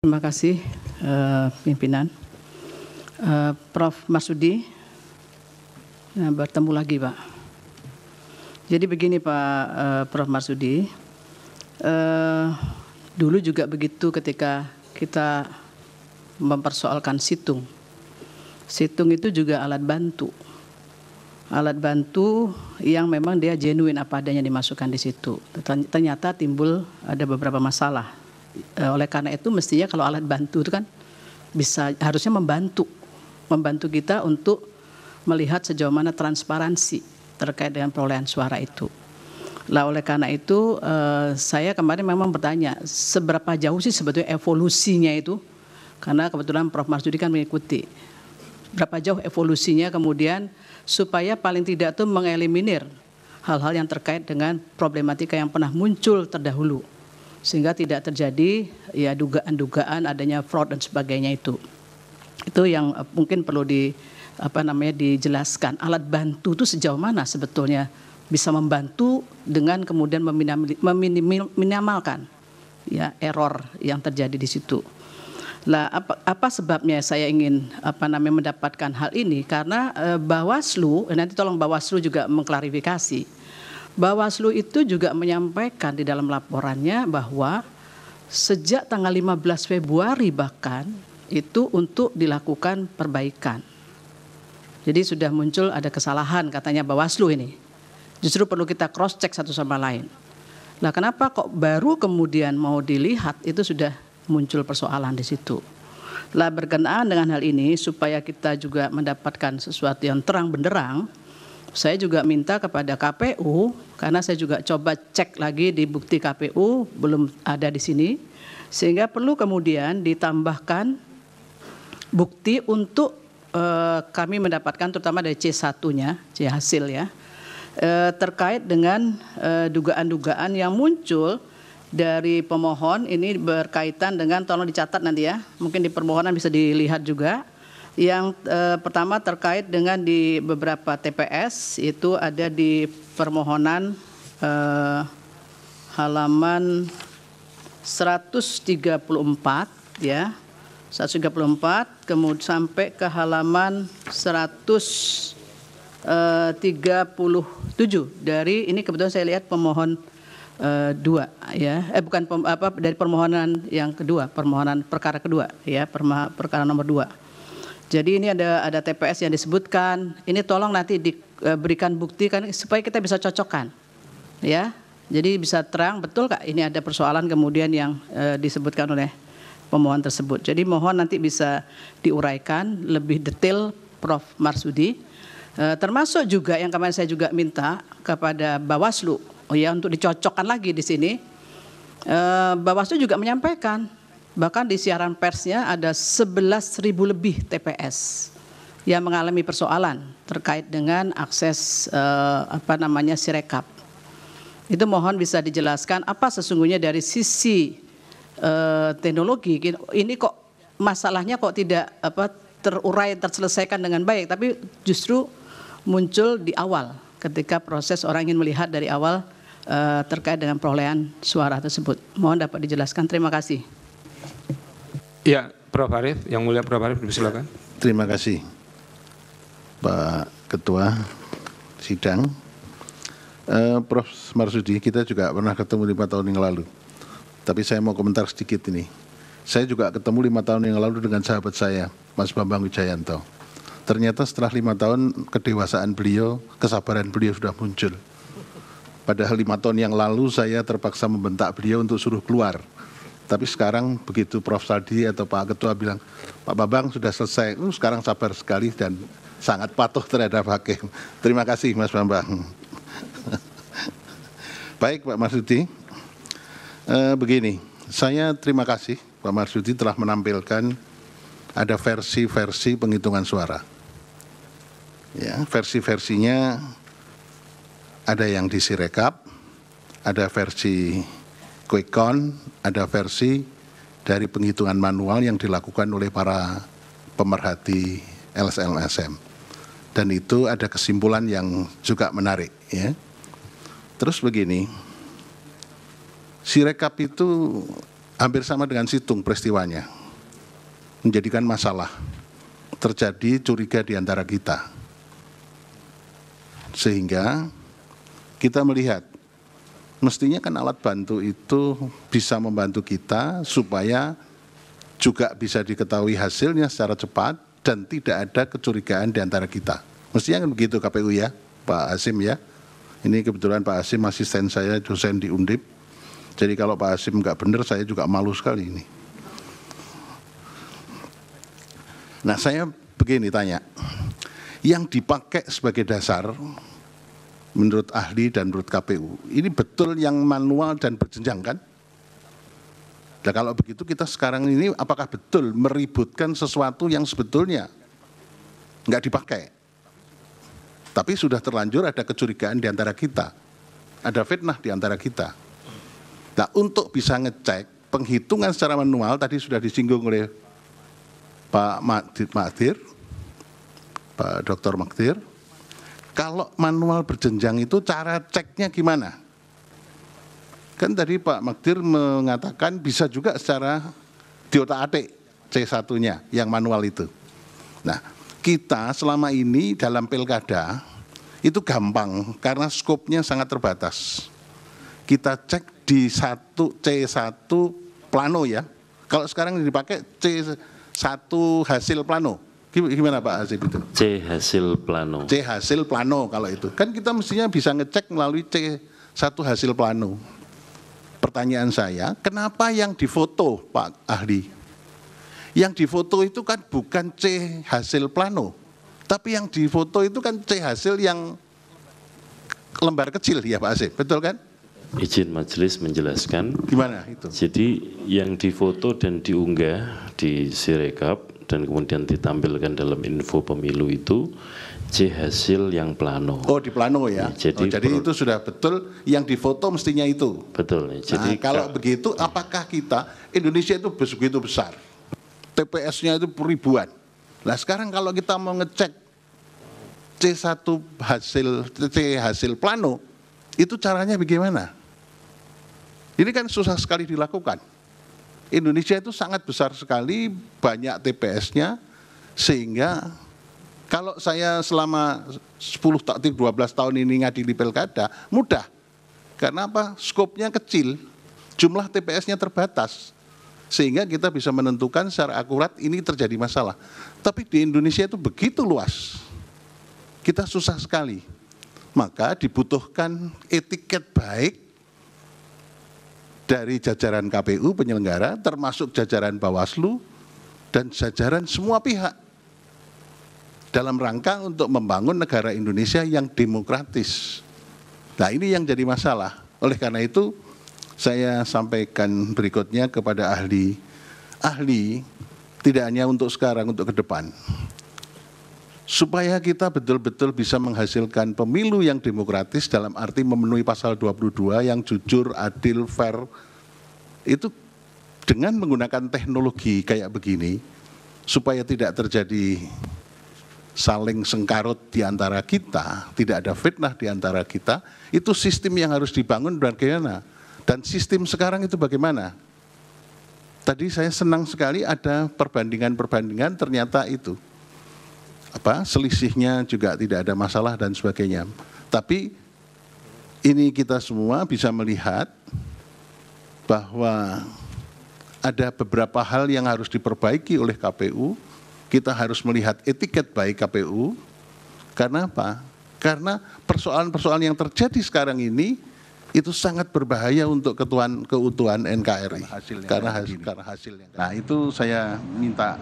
Terima kasih pimpinan. Prof. Marsudi, bertemu lagi Pak. Jadi begini Pak Prof. Marsudi, dulu juga begitu ketika kita mempersoalkan situng. Situng itu juga alat bantu. Alat bantu yang memang dia genuine apa adanya dimasukkan di situ. Ternyata timbul ada beberapa masalah. Oleh karena itu mestinya kalau alat bantu itu kan harusnya membantu kita untuk melihat sejauh mana transparansi terkait dengan perolehan suara itu. Lah oleh karena itu saya kemarin memang bertanya seberapa jauh sih sebetulnya evolusinya itu, karena kebetulan Prof. Marsudi kan mengikuti berapa jauh evolusinya kemudian supaya paling tidak itu mengeliminir hal-hal yang terkait dengan problematika yang pernah muncul terdahulu, sehingga tidak terjadi ya dugaan-dugaan adanya fraud dan sebagainya itu. Itu yang mungkin perlu dijelaskan. Alat bantu itu sejauh mana sebetulnya bisa membantu dengan kemudian meminimalkan ya error yang terjadi di situ. Lah apa sebabnya saya ingin mendapatkan hal ini, karena Bawaslu, nanti tolong Bawaslu juga mengklarifikasi. Bawaslu itu juga menyampaikan di dalam laporannya bahwa sejak tanggal 15 Februari bahkan itu untuk dilakukan perbaikan. Jadi sudah muncul ada kesalahan katanya Bawaslu ini. Justru perlu kita cross check satu sama lain. Nah, kenapa kok baru kemudian mau dilihat itu sudah muncul persoalan di situ. Lah berkenaan dengan hal ini supaya kita juga mendapatkan sesuatu yang terang benderang, saya juga minta kepada KPU, karena saya juga coba cek lagi di bukti KPU, belum ada di sini, sehingga perlu kemudian ditambahkan bukti untuk kami mendapatkan terutama dari C1-nya, C hasil ya, terkait dengan dugaan-dugaan yang muncul dari pemohon. Ini berkaitan dengan, tolong dicatat nanti ya, mungkin di permohonan bisa dilihat juga. Yang pertama terkait dengan di beberapa TPS itu ada di permohonan halaman 134 ya, 134 kemudian sampai ke halaman 137 dari ini kebetulan saya lihat pemohon dua ya, dari permohonan yang kedua, permohonan perkara kedua ya, perkara nomor 2. Jadi ini ada TPS yang disebutkan. Ini tolong nanti diberikan bukti kan supaya kita bisa cocokkan, ya. Jadi bisa terang betul Kak ini ada persoalan kemudian yang disebutkan oleh pemohon tersebut. Jadi mohon nanti bisa diuraikan lebih detail Prof. Marsudi. Termasuk juga yang kemarin saya juga minta kepada Bawaslu, ya untuk dicocokkan lagi di sini. Bawaslu juga menyampaikan. Bahkan di siaran persnya ada 11.000 lebih TPS yang mengalami persoalan terkait dengan akses Sirekap. Itu mohon bisa dijelaskan apa sesungguhnya dari sisi teknologi ini kok masalahnya kok tidak terurai terselesaikan dengan baik, tapi justru muncul di awal ketika proses orang ingin melihat dari awal terkait dengan perolehan suara tersebut. Mohon dapat dijelaskan. Terima kasih. Ya, Prof. Arief, yang mulia Prof. Arief, silakan. Terima kasih, Pak Ketua Sidang. Prof. Marsudi, kita juga pernah ketemu 5 tahun yang lalu. Tapi saya mau komentar sedikit ini. Saya juga ketemu 5 tahun yang lalu dengan sahabat saya, Mas Bambang Wijayanto. Ternyata setelah 5 tahun kedewasaan beliau, kesabaran beliau sudah muncul. Padahal 5 tahun yang lalu saya terpaksa membentak beliau untuk suruh keluar. Tapi sekarang begitu Prof. Saldi atau Pak Ketua bilang, Pak Bambang sudah selesai, sekarang sabar sekali dan sangat patuh terhadap hakim. Terima kasih Mas Bambang. Baik Pak Marsudi, begini, saya terima kasih Pak Marsudi telah menampilkan ada versi-versi penghitungan suara. Ya, versi-versinya ada yang di Sirekap, ada versi quick count, ada versi dari penghitungan manual yang dilakukan oleh para pemerhati LSM. Dan itu ada kesimpulan yang juga menarik ya. Terus begini, Sirekap itu hampir sama dengan Situng peristiwanya, menjadikan masalah, terjadi curiga di antara kita. Sehingga kita melihat, mestinya kan alat bantu itu bisa membantu kita supaya juga bisa diketahui hasilnya secara cepat dan tidak ada kecurigaan di antara kita. Mestinya kan begitu KPU ya, Pak Hasim ya. Ini kebetulan Pak Hasim asisten saya, dosen di Undip. Jadi kalau Pak Hasim nggak benar, saya juga malu sekali ini. Nah, saya begini tanya, yang dipakai sebagai dasar menurut ahli dan menurut KPU, ini betul yang manual dan berjenjang kan? Nah, kalau begitu kita sekarang ini apakah betul meributkan sesuatu yang sebetulnya nggak dipakai? Tapi sudah terlanjur ada kecurigaan di antara kita, ada fitnah di antara kita. Nah, untuk bisa ngecek penghitungan secara manual, tadi sudah disinggung oleh Pak Magdir, Pak Dr. Magdir, kalau manual berjenjang itu cara ceknya gimana? Kan tadi Pak Magdir mengatakan bisa juga secara diotak-atik C1-nya yang manual itu. Nah, kita selama ini dalam pilkada itu gampang karena skopnya sangat terbatas. Kita cek di C1 plano ya. Kalau sekarang dipakai C1 hasil plano. Gimana Pak Hasim itu? C hasil plano. C hasil plano kalau itu. Kan kita mestinya bisa ngecek melalui C1 hasil plano. Pertanyaan saya, kenapa yang difoto Pak Ahli? Yang difoto itu kan bukan C hasil plano, tapi yang difoto itu kan C hasil yang lembar kecil ya Pak Hasim, betul kan? Izin majelis menjelaskan. Gimana itu? Jadi yang difoto dan diunggah di Sirekap dan kemudian ditampilkan dalam info pemilu itu C hasil yang plano. Oh di plano ya? Jadi itu sudah betul yang difoto mestinya itu? Betul. Jadi kalau begitu apakah kita, Indonesia itu begitu besar? TPS-nya itu ribuan. Nah sekarang kalau kita mau ngecek C1 hasil plano, itu caranya bagaimana? Ini kan susah sekali dilakukan. Indonesia itu sangat besar sekali, banyak TPS-nya, sehingga kalau saya selama 12 tahun ini ngadili pilkada, mudah. Karena apa? Skopnya kecil, jumlah TPS-nya terbatas. Sehingga kita bisa menentukan secara akurat ini terjadi masalah. Tapi di Indonesia itu begitu luas, kita susah sekali. Maka dibutuhkan etiket baik dari jajaran KPU penyelenggara, termasuk jajaran Bawaslu, dan jajaran semua pihak. Dalam rangka untuk membangun negara Indonesia yang demokratis. Nah ini yang jadi masalah. Oleh karena itu, saya sampaikan berikutnya kepada ahli. Ahli tidak hanya untuk sekarang, untuk ke depan. Supaya kita betul-betul bisa menghasilkan pemilu yang demokratis dalam arti memenuhi pasal 22 yang jujur, adil, fair. Itu dengan menggunakan teknologi kayak begini, supaya tidak terjadi saling sengkarut di antara kita, tidak ada fitnah di antara kita, itu sistem yang harus dibangun bagaimana? Dan sistem sekarang itu bagaimana? Tadi saya senang sekali ada perbandingan-perbandingan, ternyata itu selisihnya juga tidak ada masalah dan sebagainya. Tapi ini kita semua bisa melihat bahwa ada beberapa hal yang harus diperbaiki oleh KPU. Kita harus melihat etiket baik KPU. Karena apa? Karena persoalan-persoalan yang terjadi sekarang ini itu sangat berbahaya untuk keutuhan NKRI. Karena hasilnya. Nah itu saya minta